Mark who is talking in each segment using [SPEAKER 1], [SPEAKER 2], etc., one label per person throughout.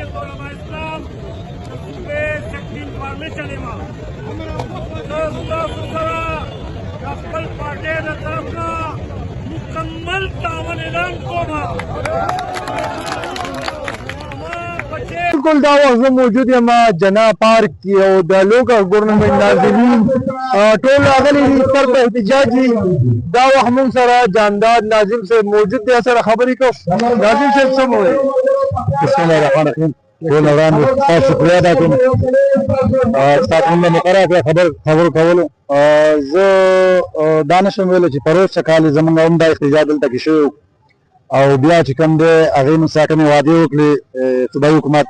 [SPEAKER 1] جمعیت علماء اسلام صوبے سیکٹرنگ کوارلیشن ما تاسو سره خپل پارټي د طرفنا مکمل تعاون اعلان کوم.
[SPEAKER 2] بالکل دا وخت موجود یم جنا پارک کې او د لوکل ګورنمنټ ناظمین ټول راغلي دي سر په احتجاج دي. دا وخت موږ سره جانداد ناظم صاحب موجود دی، سره خبرې کوو. ناظم صاحب څه وایي؟
[SPEAKER 3] بسم الله الرحمن الرحیم. ټول وړاندې تاسو شکریه ادا کوم تاسو موږ مقرره خبر کولو. زه دا نشم ویلی چې پروسه کال زمونږ هم دا احتجاج دلته کې شوی او بیا چې کوم دی هغې موږ ساکنې وعدې وکړې صوبایي حکومت،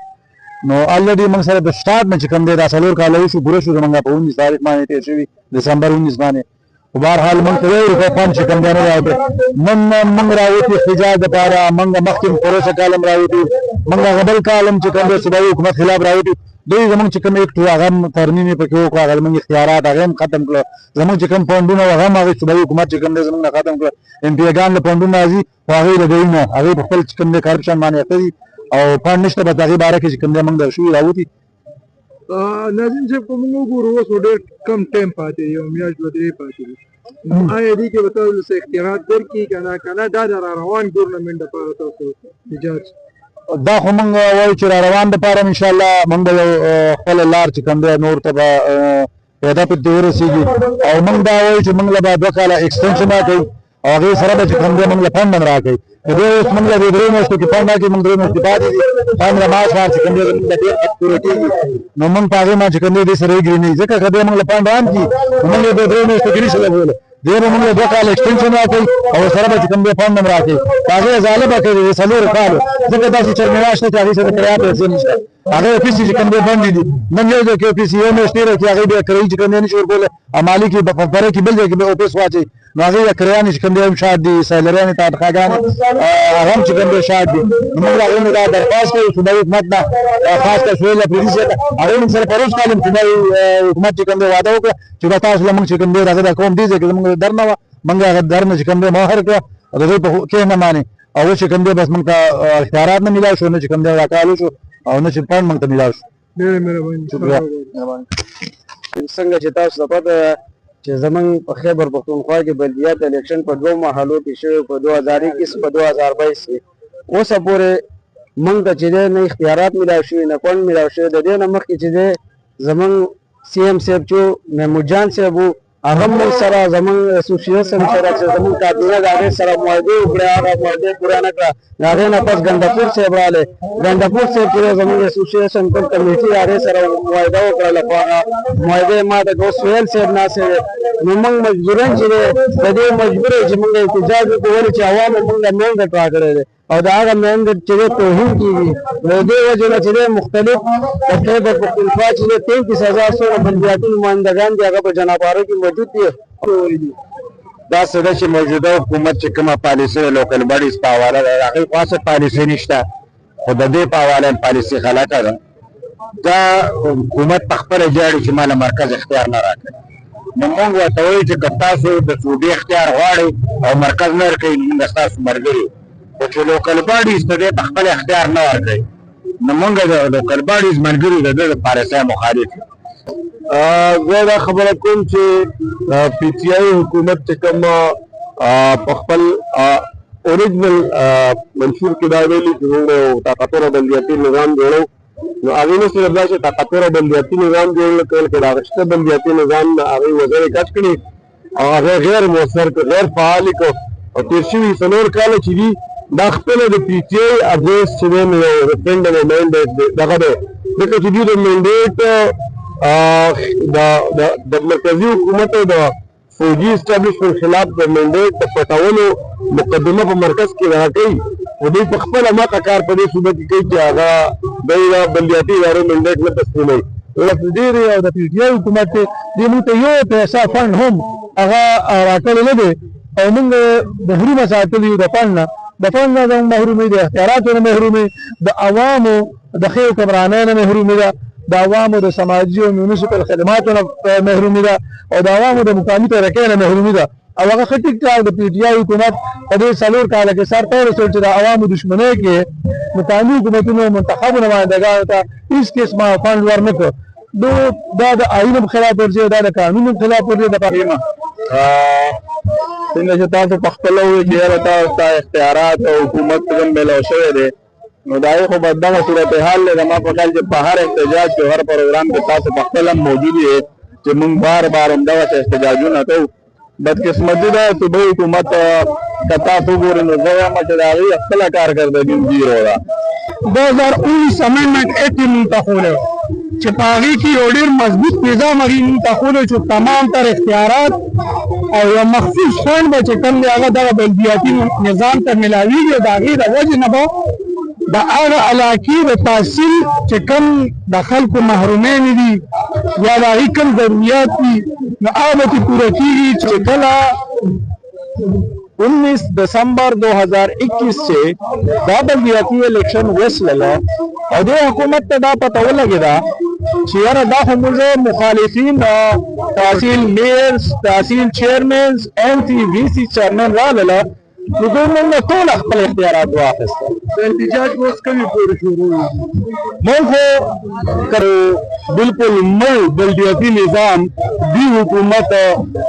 [SPEAKER 3] نو الریډي موږ سره د سټارټ نه چې کوم دی دا 4 کاله وشو پوره شو زمونږ په 19 تاریخ باندې تېر شوي دسمبر 19 باندې. خو بهرحال موږ ته ویل که فنډ چې کوم دی نه راوتی نن موږ راوتي احتجاج دپاره. موږ مخکې پروسه کال هم راوتي، موږ هغه بل کال هم چې کوم دی صوبایي حکومت خلاف راوتي. دوی زمونږ چې کوم ایکټ و هغه هم ترمیم یې پکې وکړو، هغه زمونږ اختیارات هغه هم ختم کړه. زمونږ چې کوم فنډونه هغه هم هغې صوبایي حکومت چې کوم دی زمونږ نه ختم کړه. ایم پي ګان له فنډونه راځي خو هغې د دوی نه هغې په خپل چې کوم دی کرپشن باندې اخته دي او فنډ نشته. بس هغې باره کې چې کوم دی موږ درشوي راوتي.
[SPEAKER 2] ناظم صاحب که موږ وګورو اوس ډېر کم ټایم پاتې دی، یو میاشت دوه درې پاتې دي. آیا دې کې به تاسو څه اختیارات درکړي که نه دا د راروان ګورنمنټ دپاره تاسو احتجاج؟
[SPEAKER 3] دا خو موږ وایو چې را روان دپاره انشاءالله موږ به یو خپله لار چې کوم دی نور ته به پیدا پکې ورسېږي او موږ دا وایو چې موږ له به 2 کاله ایکسټنشن راکوي او هغې سره به چې کوم دی موږ له فنډ هم راکوي. که دوی اوس موږ له 3 میاشتو کې فنډ راکوي، موږ 3 میاشتې پاتې دي فنډ له ماس وار چې کوم دی زموږ له ډېر خط پوره کېږي، نو موږ په هغې باندې چې کوم دی دې سره ایګري نه وي. ځکه که دوی موږ له فنډ رام کړي نو موږ یې د 3 میاشتو کې نشي لګولی. دوی به موږ له 2 کاله ایکسټنشن راکوي او سره به چې کوم دی فنډ هم راکوي. په هغې ازاله به کوي د 4 کالو، ځکه داسې چرمینه شته چې هغې سره کرایه پیسې نشته. هغې اپیسي چې کوم دی بندې دي، نن یو ځای کې اپیسي یو میاشت تېره کړي هغې بیا کرایي چې کوم دی نشي ورکولی، مالي کې په پره کې بل ځای کې به اپیس واچوي، نو هغې بیا کرایانې چې کوم دی هم شاټ دي، سیلریانې تنخواګانې هغه هم چې کوم دی شاټ دي. نو موږ هغې نه دا درخواست کوو صوبایي حکومت نه، خاص کر سهیل افریدي صاحب ته. هغې موږ سره پروس کال هم صوبایي حکومت چې کوم دی وعده وکړه چې به تاسو له موږ چې کوم دی هغې دا کوم دې ځای کې زموږ در نه وه، موږ هغه در نه چې کوم دی مهر کړه او د دوی په کې نه مانې او اوس چې کوم دی بس موږ ته اختیارات نه میلاو شو، نه چې کوم دی دا کال وشو او نه چې فنډ موږ ته میلاو شو.
[SPEAKER 2] ډېره مهرباني.
[SPEAKER 3] شکریه.
[SPEAKER 4] څنګه چې تاسو ته پته ده چې زمونږ په خیبر پښتونخوا کې بلدیات الیکشن په 2 مرحلو کې شوی، په 2021 په 2022 کې. اوسه پورې موږ ته چې دی نه اختیارات میلاو شوي نه فنډ میلاو شوی. د دې نه مخکې چې دی زمونږ سی ایم صاحب چې محمود جان صاحب وو هغه موږ سره زمونږ اسوسییشن سره چې زمونږ کابینه د هغې سره معاهدې وکړې، هغه معاهدې پوره نه کړه. د هغې نه پس ګندهپور صاحب راغلی، ګندهپور صاحب چې زمونږ اسوسییشن کوم کمیټي د هغې سره معاهده وکړله، خو هغه معاهدې ماته کړه. اوس سهیل صاحب ناست دی، نو موږ مجبوراً چې دی د دې مجبور یو چې موږ احتجاج وکړو، ولې چې عوامو موږ له مینډټ راکړی دی او د هغه مینډټ چې دی توهین کېږي. نو دې وجې نه چې دی مختلف د خیبر پښتونخوا چې دی 33,000 بلدیاتي نمایندګان دي هغه په جناباره کې موجود دي.
[SPEAKER 3] دا څه ده چې موجوده حکومت چې کومه پالیسي د لوکل باډیز په حواله ده، د هغې خاصه پالیسي نشته، خو د دې په حواله یې پالیسي غلطه ده. دا حکومت په خپله جاړي چې ما له مرکز اختیار نه راکړي. نو موږ ورته وایو چې که تاسو د صوبې اختیار غواړئ او مرکز نه ورکوي نو موږ ستاسو ملګري، خو چې لوکل باډیز ته دې په خپل اختیار نه ورکوي نو موږ د لوکل باډیز ملګري د ده د پالیسۍ مخالف یو.
[SPEAKER 2] زه دا خبره کوم چې پی ټي آی حکومت چې کوم په خپل اوریجنل منشور کې دا ویلي چې موږ یو طاقتوره بلدیاتي نظام جوړو، نو هغې نه صرف دا چې طاقتوره بلدیاتي نظام جوړ نه کول، که د هغه شته بلدیاتي نظام نه هغې وزرې کش کړي او هغې غیر مؤثر کړ، غیر فعال کړ او تېر شوي 4 کاله چې دي دا خپله د پی ټي آی اګینسټ چې دی نو یو ریفرنډم او مینډیټ دغه دی، ځکه چې دوی د مینډیټ د مرکزي حکومت او د فوجي اسټابلیشمنټ خلاف د مینډیټ د پټولو مقدمه په مرکز کې راکوي، خو دوی په خپله ماقه کار په دې صوبه کې کوي چې هغه دوی بلدیاتي ادارو مینډیټ نه تسلیموي. ډېرې او د پي ټي آی حکومت دی دې موږ ته یو پیسه فنډ هم هغه راکړی نه دی او موږ محرومه ساتلي یو د فنډ نه. د فنډ نه زموږ محرومي د اختیاراتو نه محرومي، د عوامو د ښې حکمرانۍ نه محرومي ده، د عوامو د سماجي او میونسپل خدماتو نه محرومي ده او د عوامو د مقامي ترقۍ نه محرومي ده.
[SPEAKER 3] او هغه خټیک کار د پی ټی آی حکومت په دې څلور کاله کې سر ته ورسول چې د عوامو دشمنۍ کې مقامي حکومتونو منتخبو نمایندګانو ته هیڅ قسمه فنډ ورنکړ. دا د آئین خلاف ورزي، دا د قانون خلاف ورزي. د پاکیما څنګه چې تاسو په خپل وایي چې تاسو اختیارات او حکومت کوم ملو شوی دی، نو دا یو خو بدغه صورتحال دی. ما په خیال چې په هر احتجاج کې هر پروګرام کې تاسو په خپل هم موجود یې چې موږ بار بار همدغه احتجاجونه کوو. بدقسمتي ده چې به حکومت که تاسو ګورئ نو زه وایم چې د هغې خپله کارکردګي زیرو ده. 2019 امندمنټ ایکټ یې منتخبولی و چې په هغې کې یو ډېر مضبوط نظام هغې منتخبولی چې تمام تر اختیارات او یو مخصوص فنډ به چې کوم دی هغه دغه بلدیاتي نظام ته میلاویږي او د هغې د وجې نه به د هغه علاقې د تحصیل چې کوم د خلکو محرومین دي یا د هغې کوم ضروریات دي نو هغه به پوره کېږي. چې کله 19 دسمبر 2021 سے دا بلدیاتی الیکشن وشلله او د حکومت ته دا پته ولګېده چې یاره دا خو موږ مخالفین تحصیل میئرز، تحصیل چیرمنز، MC VC چیرمن راغلله نو دوی موږ نه ټول خپل اختیارات واخیستل. د احتجاج به اوس کمې پورې شروع موږ خو بالکل نوی بلدیاتي نظام دی حکومت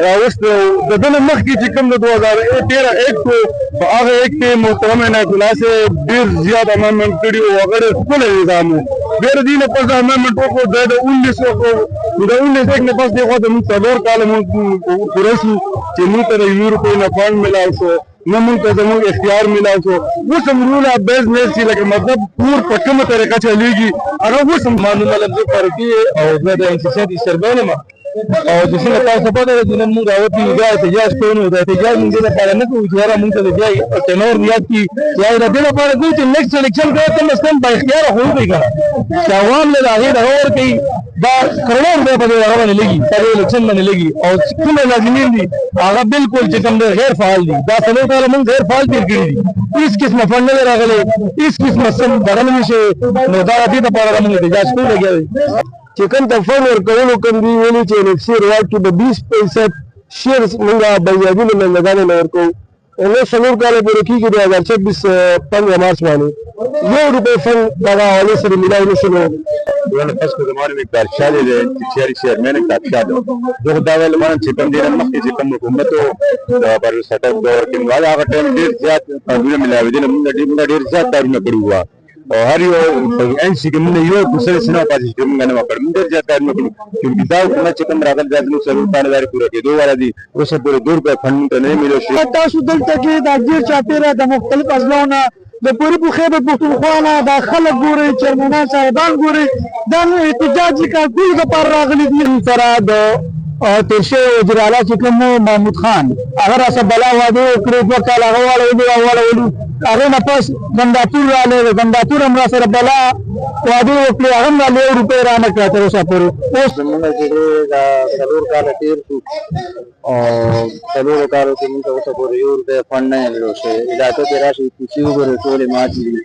[SPEAKER 3] راوستی و. د ده نه مخکې چې کوم د 2013 ایکټ و په هغه ایکټ کې محترم عنایت الله صاحب ډېر زیات امندمنټ کړي و. هغه ډېر ښکلی نظام و. بیا د دې نه پس امندمنټ وکړو دی د 19 وکړو. نو د 19 ایکټ نه پس دی خوا ته موږ 4 کاله مونږ پوره شو چې موږ ته د یو روپۍ نه فنډ میلاو شو، نه موږ ته زموږ اختیار میلاو شو. اوس هم رول آف بیزنس چې لکه مطلب پور په کومه طریقه چلېږي هغه اوس هم معلومه لفظ فاروقي او زه د انسیسیات اشتربین یم او چې څنګه تاسو پته ده چې نن موږ راوتي بیا احتجاج کوو. نو د احتجاج موږ دې لپاره نه کوو چې یاره موږ ته د بیا تنور نیت کړي یا د دې لپاره کوو چې نیکسټ الیکشن کې کم از کم با اختیاره خو وکړي که نه چې عوام له د هغې دغه ورکوي. دا کروڑ روپۍ په دې هغه باندې لګي، په دې الیکشن باندې لګي او کوم ملازمین دي هغه بالکل چې کوم دی غیر فعال دي. دا 4 کاله موږ غیر فعال تېر کړي دي، هېڅ قسمه فنډ نه دی راغلی، هېڅ قسمه سم دغه نه شي. نو دا دې لپاره موږ احتجاج کوو لګیا دی چې کوم ته فنډ ورکولو کوم دي ویلي چې NFC روایت کې به 20% شیرز موږ بنیادي نمایندګانو له ورکوو. نو 4 کاله پورې کېږي 2026 15 مارچ باندې 1 روپۍ فنډ دغه حوالې سره میلاو نه شو.
[SPEAKER 2] ونه پس کو زموږ مقدار شاله دي چې چیرمن کا شاله دغه دا ویل مانه چې کوم دین مخکې چې کوم حکومت او د بر سټاپ دور کې والا هغه ټیم ډیر زیات قانون ملاوي دي موږ ډیر زیات کارونه کړو او هر یو انسي کې موږ یو دوسرے سره پاتې چې موږ نه وکړو موږ ډیر زیات کارونه کړو چې دا حکومت چې کوم راغل ځانو سره پانګوالي پوره کېدو ولا دي اوس پورې 2 روپۍ فنډ نه ملو شي. تاسو دلته کې د ډیر چاپیره د مختلف ازلونه د پوری په خیبر پختونخوا نه دا خلک ګوري، چیرمنان صاحبان ګوري، دا نو احتجاجي کارکول دپاره راغلي دي. سره د تېر شوی وزیر اعلی چې کوم محمود خان هغه راسه بلا وعدې وکړې 2 کاله هغه واړولو هغې نه پس ګنداپور راغلی د ګنداپور هم را سره بلا وعدې وکړې هغه هم رالې 1 روپۍ را نه کړه تر اوسه پورې. اوس زموږ چې دا 4 کاله تېر شو او 4 کالو کې موږ ته اوسه پورې 1 روپۍ فنډ نه ملو شوی. علاقو کې راشئ کوڅې وګورئ ټولې ماتې دي